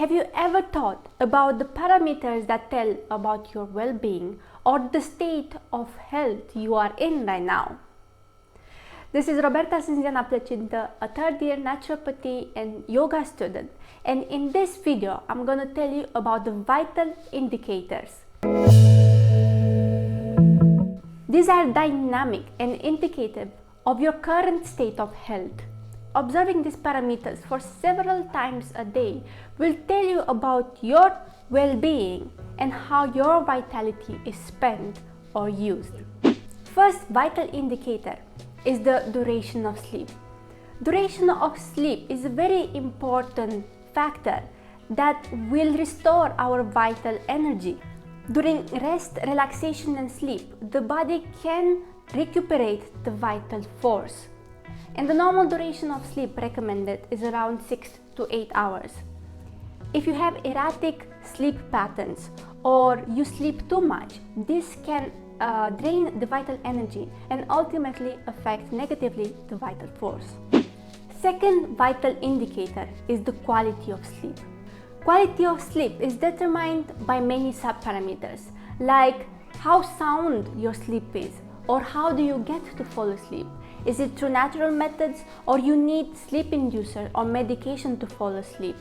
Have you ever thought about the parameters that tell about your well-being or the state of health you are in right now? This is Roberta Cinziana Placinta, a third-year naturopathy and yoga student, and in this video I'm going to tell you about the vital indicators. These are dynamic and indicative of your current state of health. Observing these parameters for several times a day will tell you about your well-being and how your vitality is spent or used. First vital indicator is the duration of sleep. Duration of sleep is a very important factor that will restore our vital energy. During rest, relaxation and sleep, the body can recuperate the vital force. And the normal duration of sleep recommended is around 6 to 8 hours. If you have erratic sleep patterns or you sleep too much, this can drain the vital energy and ultimately affect negatively the vital force. Second vital indicator is the quality of sleep. Quality of sleep is determined by many subparameters, like how sound your sleep is, or how do you get to fall asleep. Is it through natural methods or you need sleep inducer or medication to fall asleep?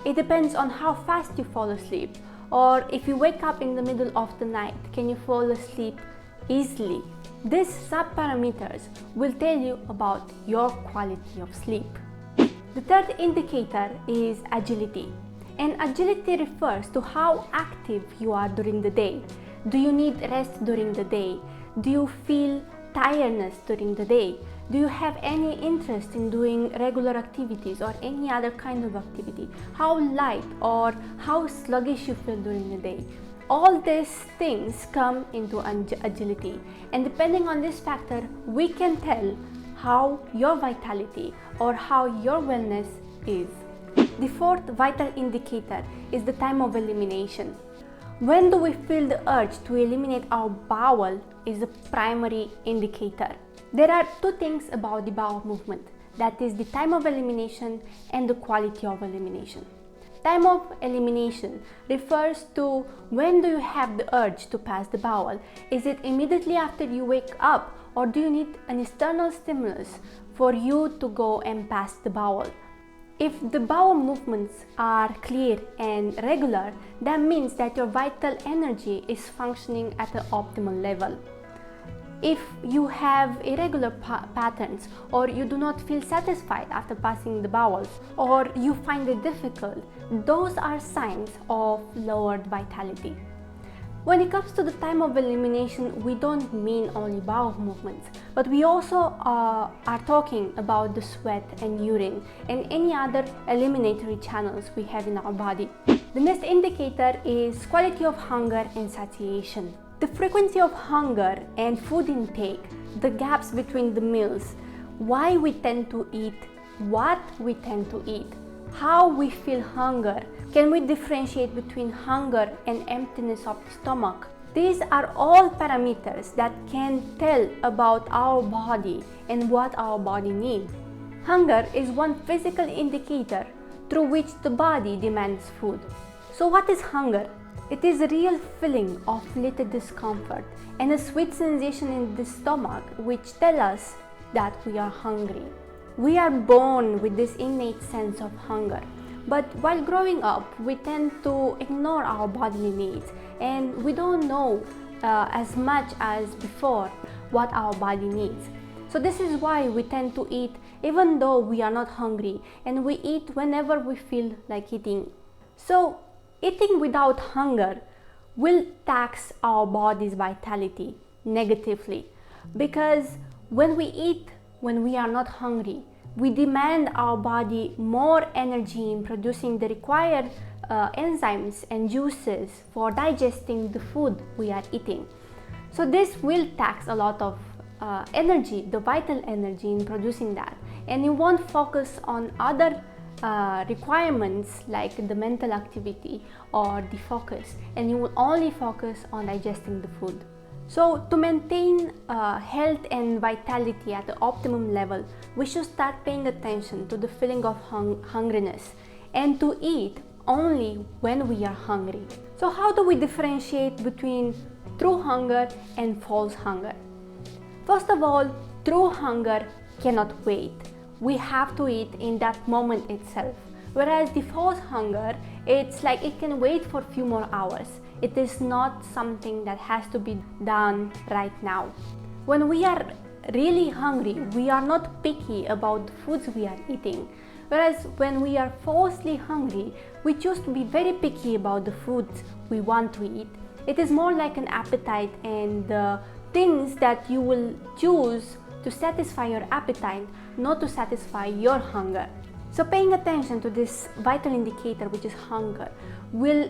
It depends on how fast you fall asleep, or if you wake up in the middle of the night, can you fall asleep easily? These subparameters will tell you about your quality of sleep. The third indicator is agility. And agility refers to how active you are during the day. Do you need rest during the day? Do you feel tiredness during the day? Do you have any interest in doing regular activities or any other kind of activity? How light or how sluggish you feel during the day? All these things come into agility, and depending on this factor, we can tell how your vitality or how your wellness is. The fourth vital indicator is the time of elimination. When do we feel the urge to eliminate our bowel is the primary indicator. There are two things about the bowel movement, that is the time of elimination and the quality of elimination. Time of elimination refers to when do you have the urge to pass the bowel. Is it immediately after you wake up, or do you need an external stimulus for you to go and pass the bowel? If the bowel movements are clear and regular, that means that your vital energy is functioning at an optimal level. If you have irregular patterns, or you do not feel satisfied after passing the bowels, or you find it difficult, those are signs of lowered vitality. When it comes to the time of elimination, we don't mean only bowel movements, but we also are talking about the sweat and urine and any other eliminatory channels we have in our body. The next indicator is quality of hunger and satiation. The frequency of hunger and food intake, the gaps between the meals, why we tend to eat, what we tend to eat, how we feel hunger. Can we differentiate between hunger and emptiness of the stomach? These are all parameters that can tell about our body and what our body needs. Hunger is one physical indicator through which the body demands food. So what is hunger? It is a real feeling of little discomfort and a sweet sensation in the stomach which tell us that we are hungry. We are born with this innate sense of hunger, but while growing up, we tend to ignore our bodily needs, and we don't know as much as before what our body needs. So this is why we tend to eat even though we are not hungry, and we eat whenever we feel like eating. So eating without hunger will tax our body's vitality negatively, because when we eat when we are not hungry, we demand our body more energy in producing the required enzymes and juices for digesting the food we are eating. So this will tax a lot of energy, the vital energy in producing that, and you won't focus on other requirements like the mental activity or the focus, and you will only focus on digesting the food. So to maintain health and vitality at the optimum level, we should start paying attention to the feeling of hungriness and to eat only when we are hungry. So how do we differentiate between true hunger and false hunger? First of all, true hunger cannot wait. We have to eat in that moment itself. Whereas the false hunger, it's like it can wait for a few more hours. It is not something that has to be done right now. When we are really hungry, we are not picky about the foods we are eating. Whereas when we are falsely hungry, we choose to be very picky about the foods we want to eat. It is more like an appetite, and the things that you will choose to satisfy your appetite, not to satisfy your hunger. So paying attention to this vital indicator, which is hunger, will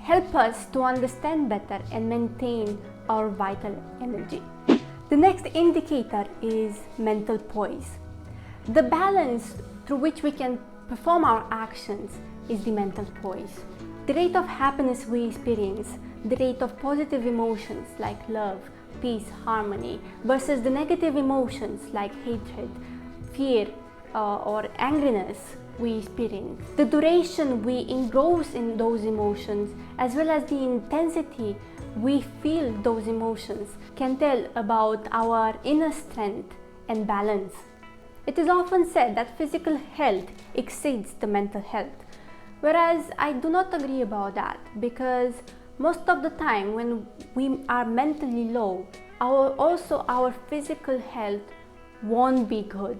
help us to understand better and maintain our vital energy. The next indicator is mental poise. The balance through which we can perform our actions is the mental poise. The rate of happiness we experience, the rate of positive emotions like love, peace, harmony, versus the negative emotions like hatred, fear, or angriness we experience. The duration we engross in those emotions, as well as the intensity we feel those emotions, can tell about our inner strength and balance. It is often said that physical health exceeds the mental health, whereas I do not agree about that, because most of the time when we are mentally low, our physical health won't be good.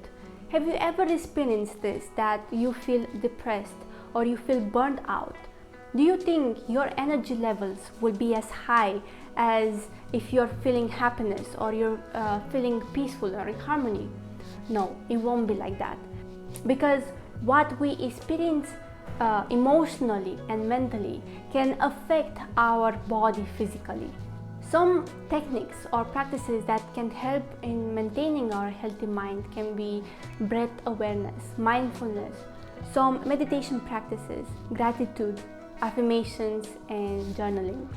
Have you ever experienced this, that you feel depressed or you feel burnt out? Do you think your energy levels will be as high as if you're feeling happiness or you're feeling peaceful or in harmony? No, it won't be like that, because what we experience emotionally and mentally can affect our body physically. Some techniques or practices that can help in maintaining our healthy mind can be breath awareness, mindfulness, some meditation practices, gratitude, affirmations, and journaling.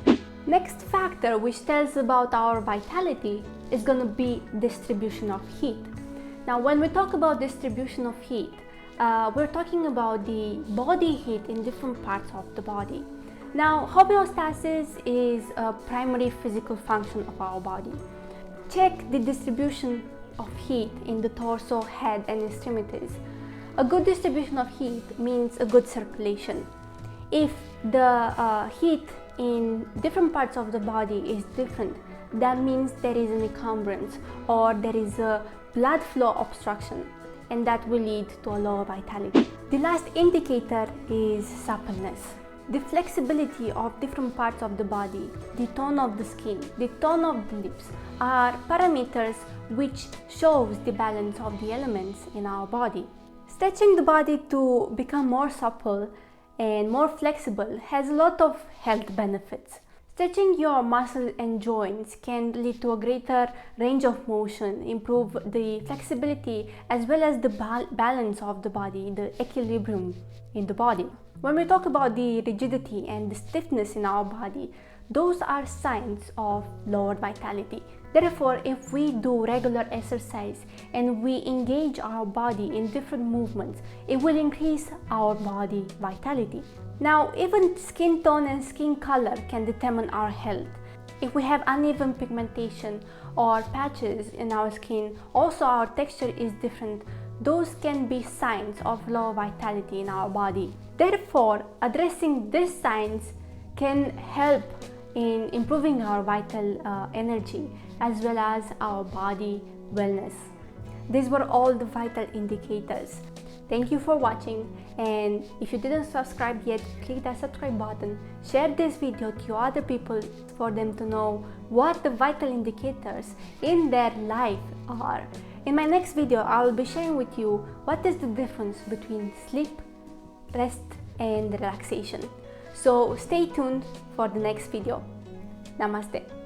Next factor which tells about our vitality is going to be distribution of heat. Now, when we talk about distribution of heat, we're talking about the body heat in different parts of the body. Now, homeostasis is a primary physical function of our body. Check the distribution of heat in the torso, head, and extremities. A good distribution of heat means a good circulation. If the heat in different parts of the body is different, that means there is an encumbrance or there is a blood flow obstruction, and that will lead to a lower vitality. The last indicator is suppleness. The flexibility of different parts of the body, the tone of the skin, the tone of the lips are parameters which shows the balance of the elements in our body. Stretching the body to become more supple and more flexible has a lot of health benefits. Stretching your muscles and joints can lead to a greater range of motion, improve the flexibility as well as the balance of the body, the equilibrium in the body. When we talk about the rigidity and the stiffness in our body, those are signs of lower vitality. Therefore, if we do regular exercise and we engage our body in different movements, it will increase our body vitality. Now, even skin tone and skin color can determine our health. If we have uneven pigmentation or patches in our skin, also our texture is different, those can be signs of low vitality in our body. Therefore, addressing these signs can help in improving our vital energy as well as our body wellness. These were all the vital indicators. Thank you for watching, and if you didn't subscribe yet, click that subscribe button. Share this video to other people for them to know what the vital indicators in their life are. In my next video, I will be sharing with you what is the difference between sleep, rest, and relaxation. So stay tuned for the next video. Namaste.